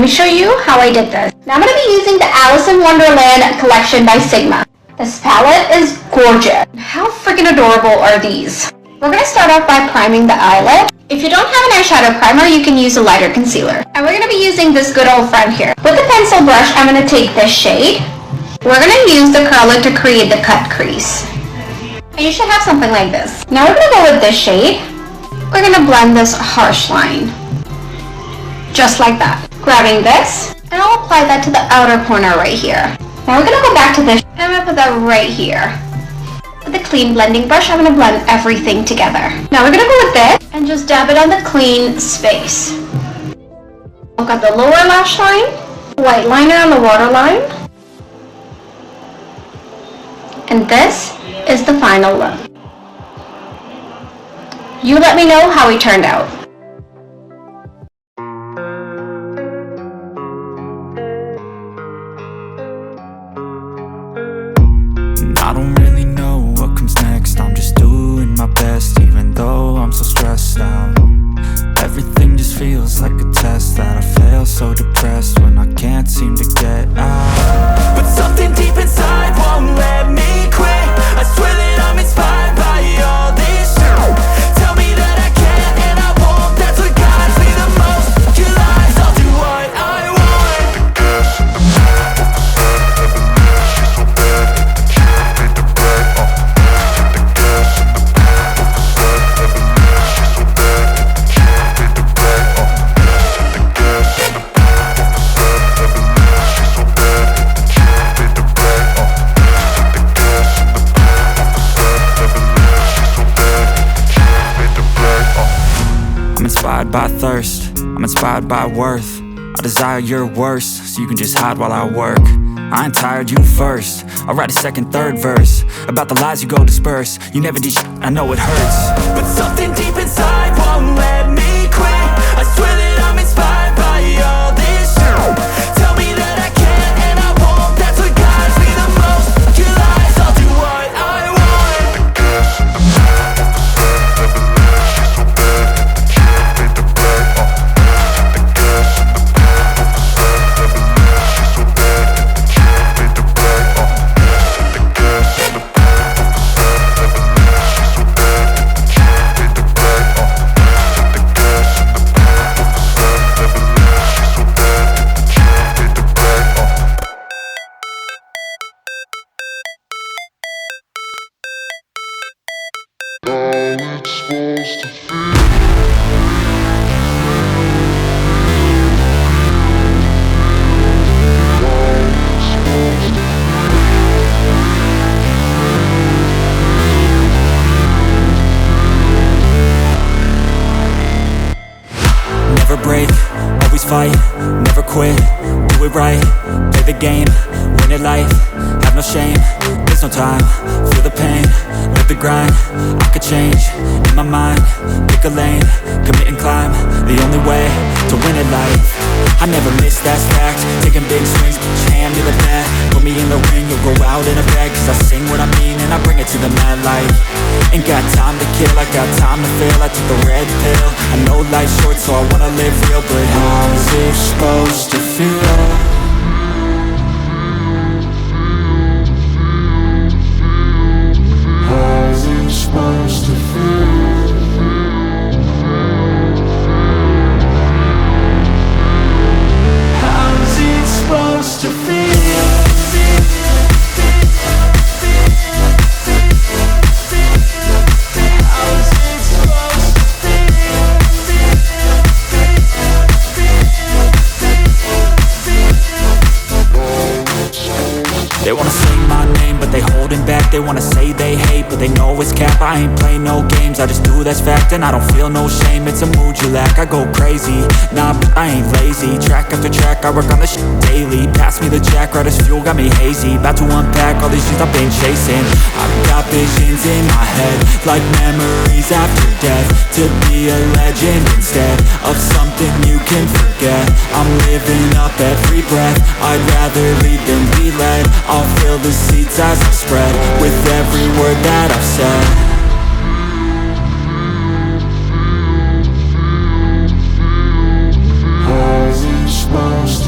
me show you how I did this. Now I'm going to be using the Alice in Wonderland collection by Sigma. This palette is gorgeous. How freaking adorable are these? We're going to start off by priming the eyelid. If you don't have an eyeshadow primer, you can use a lighter concealer. And we're going to be using this good old friend here. With the pencil brush, I'm going to take this shade. We're going to use the curler to create the cut crease. And you should have something like this. Now we're going to go with this shade. We're going to blend this harsh line. Just like that. Grabbing this, and I'll apply that to the outer corner right here. Now we're going to go back to this, and I'm going to put that right here. With the clean blending brush, I'm going to blend everything together. Now we're going to go with this, and just dab it on the clean space. Look at the lower lash line, white liner on the waterline. And this is the final look. You let me know how it turned out. I don't really know what comes next. I'm just doing my best, even though I'm so stressed out. Everything just feels like a test that I fail, so depressed when I can't seem to get out. But something deep inside won't let me quit. I swear that I'm inspired by all this shit. Tell me that I can and I won't. That's what guides me the most. Your lies, I'll do what I want. The gas in the back of the sun, never leave. She's so bad, she can fade the black. The gas in the back of the sun, never leave. She's so bad, she can fade the black. The gas in the back of the sun, never leave. She's so bad, she can fade the black. The gas in the back of the sun, never leave. She's so bad, she can fade the black. I'm inspired by thirst, I'm inspired by worth. I desire your worst, so you can just hide while I work. I ain't tired, you first. I'll write a second, third verse about the lies you go disperse. You never did shit, I know it hurts. But something deep inside won't let me quit. I swear that I'm inspired by all this shit. Tell me that I can and I won't. That's what guides me the most. Your lies, I'll do what I want. The gas in the back of the sun, never leave. She's so bad, she can fade the black. The gas in the back of the sun, never leave. She's so bad, she can fade the black. The gas in the back of the sun, never leave. She's so bad, she can fade the black. The gas in the back of the sun, never leave. She's so bad, she can fade the black. How it's supposed to feel. Never break, always fight, never quit, do it right, play the game, win it life, have no shame, there's no time, feel the pain, live the grind, I could change, in my mind, pick a lane, commit and climb, the only way to win it life. I never miss, that's fact, taking big swings, put your hand to the bat, put me in the ring, you'll go out in a bag, cause I sing what I mean and I bring it to the mad light. Ain't got time to kill, I got time to feel, I took the red pill, I know life's short so I wanna live real, but how's it supposed to feel? How's it supposed to feel? How's it supposed to feel? They wanna say my name, but they holding back. They wanna say they hate, but they know it's cap. I ain't play no games, I just do that's fact. And I don't feel no shame, it's a mood you lack. I go crazy, nah, but I ain't lazy. Track after track, I work on this shit daily. Pass me the jack, right as fuel, got me hazy. About to unpack all these things I've been chasing. I've got visions in my head, like memories after death. To be a legend instead of something you can forget. I'm living up every breath, I'd rather lead than be led. I'll fill the seats as I spread with every word that I've said. How's it supposed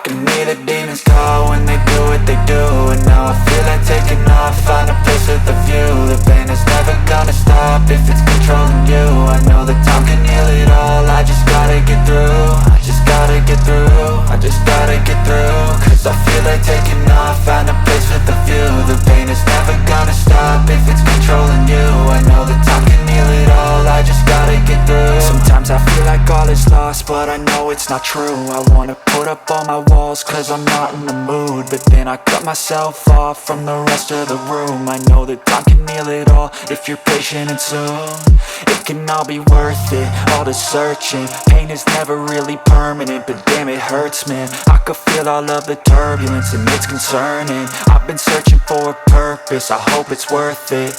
can hear the demons call when they do what they do. And now I feel like taking off, find a place with a view. The pain is never gonna stop if it's controlling you. I know that time can heal it all, I just gotta get through. I just gotta get through, I just gotta get through. Cause I feel like taking off, find a place with a view. The pain is never gonna stop if it's controlling you. I know that time can heal it all, I just gotta get through. Sometimes I feel like all is lost, but I know it's not true. I wanna put up all my walls cause I'm not in the mood, but then I cut myself off from the rest of the room. I know that time can heal it all if you're patient and soon. It can all be worth it, all the searching. Pain is never really permanent, but damn it hurts, man. I could feel all of the turbulence and it's concerning. I've been searching for a purpose, I hope it's worth it.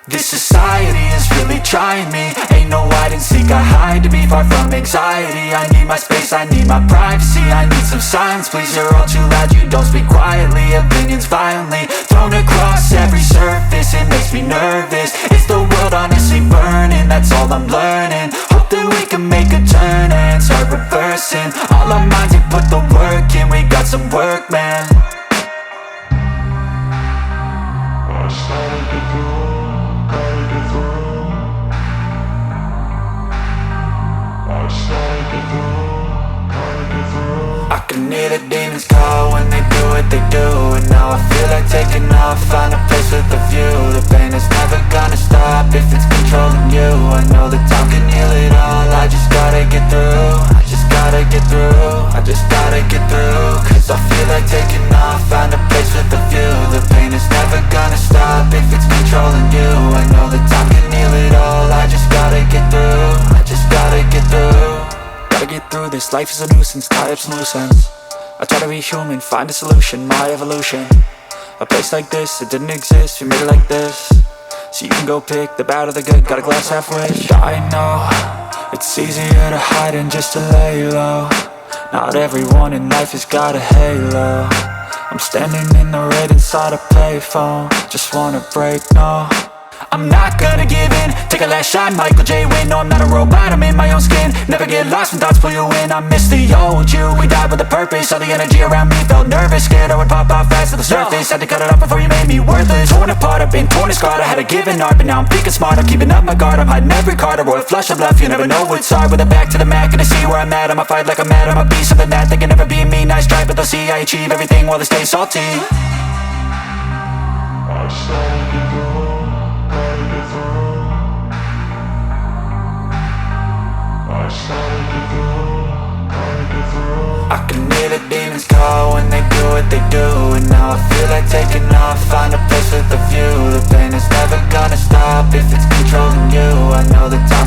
This society is really trying me. Ain't no hide and seek, I hide to be far from anxiety. I need my space, I need my privacy. I need some silence, please, you're all too loud. You don't speak quietly, opinions violently thrown across every surface. It makes me nervous, it's the world honestly burning. That's all I'm learning, hope that we can make a turn and start reversing. All our minds, we put the work in, we got some work, man. I started to go. I can hear the demons call when they do what they do. And now I feel like taking off, find a place with a view. The pain is never gonna stop if it's controlling you. I know that time can heal it all, I just gotta get through. I just gotta get through, I just gotta get through. Cause I feel like taking off, find a place with a view. The pain is never gonna stop if it's controlling you. I know that time can heal it all, I just gotta get through. I just gotta get through. Gotta get through this, life is a nuisance, tie up some loose ends. I try to be human, find a solution, my evolution. A place like this, it didn't exist, we made it like this. So you can go pick the bad or the good, got a glass halfway. I know, it's easier to hide than just to lay low. Not everyone in life has got a halo. I'm standing in the red inside a payphone, just wanna break, no. I'm not gonna give in, take a last shot, Michael J. Win. No, I'm not a robot, I'm in my own skin. Never get lost when thoughts pull you in. I miss the old you, we died with a purpose. All the energy around me felt nervous, scared I would pop off fast to the surface. Had to cut it off before you made me worthless. Torn apart, I've been torn and scarred. I had a given art, but now I'm thinking smart. I'm keeping up my guard, I'm hiding every card. A royal flush of love, you never know what's hard. With a back to the mat, gonna see where I'm at. I'ma fight like I'm mad, I'ma be something that they can never be me. Nice try, but they'll see I achieve everything while they stay salty. I started to go, gotta get through. I started to go, gotta get through. I can hear the demons call when they do what they do. And now I feel like taking off, find a place with a view. The pain is never gonna stop if it's controlling you. I know the time